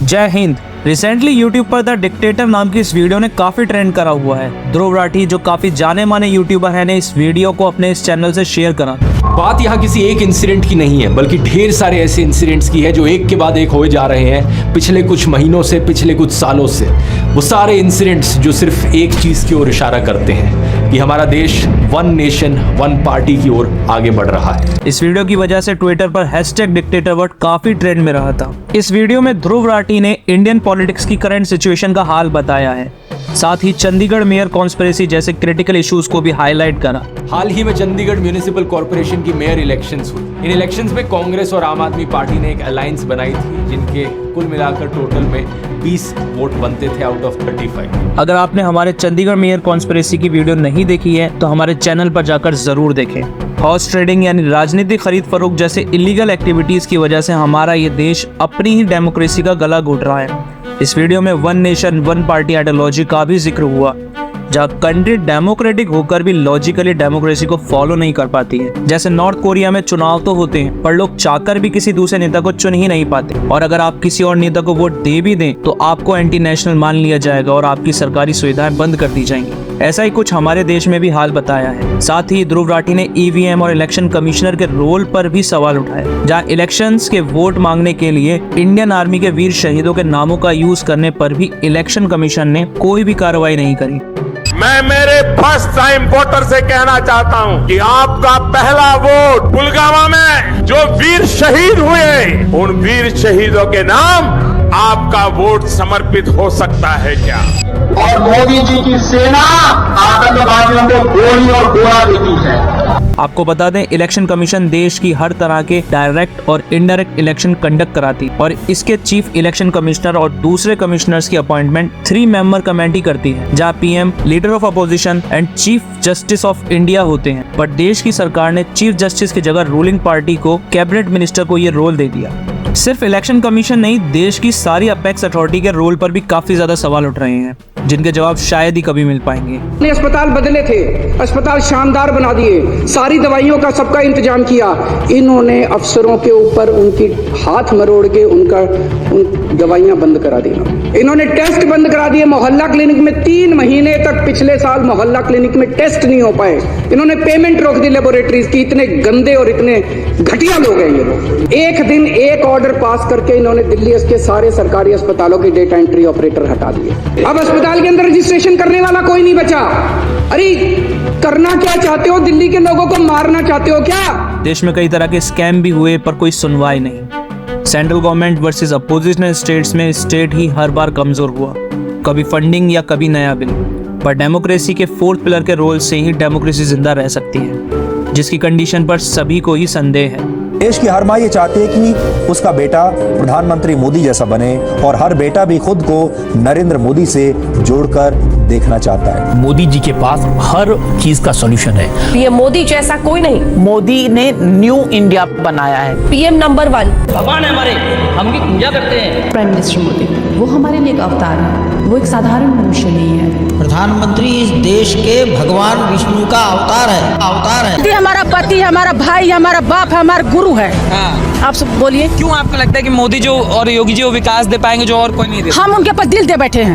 जय Hind. Recently YouTube पर the dictator नाम की इस वीडियो ने काफी ट्रेंड करा हुआ है। ध्रुव राठी जो काफी जाने माने यूट्यूबर है ने इस वीडियो को अपने इस चैनल से शेयर करा। बात यहाँ किसी एक इंसिडेंट की नहीं है, बल्कि ढेर सारे ऐसे इंसिडेंट्स की है जो एक के बाद एक हो जा रहे हैं पिछले कुछ महीनों से, पिछले कुछ सालों से। वो सारे इंसिडेंट्स जो सिर्फ एक चीज की ओर इशारा करते हैं कि हमारा देश वन नेशन वन पार्टी की ओर आगे बढ़ रहा है। इस वीडियो की वजह से ट्विटर पर #डिक्टेटर वर्ड काफी ट्रेंड में रहा था। इस वीडियो में ध्रुव राठी ने इंडियन पॉलिटिक्स की करंट सिचुएशन का हाल बताया है, साथ ही चंडीगढ़ मेयर कॉन्स्पिरेसी जैसे क्रिटिकल इश्यूज को भी हाईलाइट करा। हाल ही में चंडीगढ़ म्यूनिसिपल कॉर्पोरेशन की मेयर इलेक्शंस हुई। इन इलेक्शंस में कांग्रेस और आम आदमी पार्टी ने एक अलायंस बनाई थी, जिनके कुल मिलाकर टोटल में 20 वोट बनते थे आउट ऑफ 35। अगर आपने हमारे चंडीगढ़ मेयर कॉन्स्पिरेसी की वीडियो नहीं देखी है तो हमारे चैनल पर जाकर जरूर देखें। हॉर्स ट्रेडिंग यानी राजनीतिक खरीद फरोख्त जैसे इलीगल एक्टिविटीज की वजह से हमारा ये देश अपनी ही डेमोक्रेसी का गला घोट रहा है। इस वीडियो में one nation one party ideology का भी जिक्र हुआ, जहाँ कंट्री डेमोक्रेटिक होकर भी लॉजिकली डेमोक्रेसी को फॉलो नहीं कर पाती है। जैसे नॉर्थ कोरिया में चुनाव तो होते हैं पर लोग चाहकर भी किसी दूसरे नेता को चुन ही नहीं पाते, और अगर आप किसी और नेता को वोट दे भी दें तो आपको एंटी नेशनल मान लिया जाएगा और आपकी सरकारी सुविधाएं बंद कर दी जाएंगी। ऐसा ही कुछ हमारे देश में भी हाल बताया है। साथ ही ध्रुव राठी ने ईवीएम और इलेक्शन कमिश्नर के रोल पर भी सवाल उठाए, जहां इलेक्शंस के वोट मांगने के लिए इंडियन आर्मी के वीर शहीदों के नामों का यूज करने पर भी इलेक्शन कमीशन ने कोई भी कार्रवाई नहीं करी। मैं मेरे फर्स्ट टाइम वोटर से कहना चाहता हूं कि आपका पहला वोट पुलवामा में जो वीर शहीद हुए, उन वीर शहीदों के नाम आपका वोट समर्पित हो सकता है क्या? और मोदी जी की सेना आतंकवादियों को गोली और गोला देती है। आपको बता दें, इलेक्शन कमीशन देश की हर तरह के डायरेक्ट और इनडायरेक्ट इलेक्शन कंडक्ट कराती और इसके चीफ इलेक्शन कमिश्नर और दूसरे कमिश्नर्स की अपॉइंटमेंट 3 मेंबर कमेटी करती है, जहां PM, leader of opposition and chief justice of India होते हैं। पर देश की सरकार ने चीफ जस्टिस की जगह रूलिंग पार्टी को कैबिनेट मिनिस्टर को ये रोल दे दिया। सिर्फ इलेक्शन कमीशन नहीं, देश की सारी अपेक्स अथॉरिटी के रोल पर भी काफी ज्यादा सवाल उठ रहे हैं, जिनके जवाब शायद ही कभी मिल पाएंगे। अस्पताल बदले थे, अस्पताल शानदार बना दिए, सारी दवाइयों का सबका इंतजाम किया। इन्होंने अफसरों के ऊपर उनकी हाथ मरोड़ के उन दवाइयां बंद करा दी। इन्होंने टेस्ट बंद करा दिए। मोहल्ला क्लिनिक में 3 महीने तक पिछले साल मोहल्ला क्लिनिक में टेस्ट नहीं हो पाए। इन्होंने पेमेंट रोक दी लेबोरेटरीज की। इतने गंदे और इतने घटिया लोग हैं ये लोग। एक दिन एक ऑर्डर पास करके इन्होंने दिल्ली के सारे सरकारी अस्पतालों के डेटा एंट्री ऑपरेटर हटा दिए। अब अस्पताल के अंदर रजिस्ट्रेशन करने वाला कोई नहीं बचा। अरे करना क्या चाहते हो? दिल्ली के लोगों को मारना चाहते हो क्या? देश में कई तरह के स्कैम भी हुए पर कोई सुनवाई नहीं। सेंट्रल गवर्नमेंट वर्सेस अपोजिशनल स्टेट्स में स्टेट ही हर बार कमजोर हुआ, कभी फंडिंग या कभी नया बिल। पर डेमोक्रेसी के 4th पिलर के रोल से ही डेमोक्रेसी जिंदा रह सकती है, जिसकी कंडीशन पर सभी को ही संदेह है। देश की हर माँ ये चाहती है कि उसका बेटा प्रधानमंत्री मोदी जैसा बने, और हर बेटा भी खुद को नरेंद्र मोदी से जोड़कर देखना चाहता है। मोदी जी के पास हर चीज का सॉल्यूशन है। पीएम मोदी जैसा कोई नहीं। मोदी ने न्यू इंडिया बनाया है। पीएम नंबर 1 भगवान है हमारे, हम उनकी पूजा करते हैं। प्राइम मिनिस्टर मोदी वो हमारे लिए एक अवतार है, वो एक साधारण मनुष्य नहीं है। प्रधानमंत्री इस देश के भगवान विष्णु का अवतार है। हमारा पति, हमारा भाई, हमारा बाप, हमारा गुरु है। आप सब बोलिए, क्यों आपको लगता है कि मोदी जो और योगी जी वो विकास दे पाएंगे जो और कोई नहीं दे? हम उनके पर दिल दे बैठे हैं।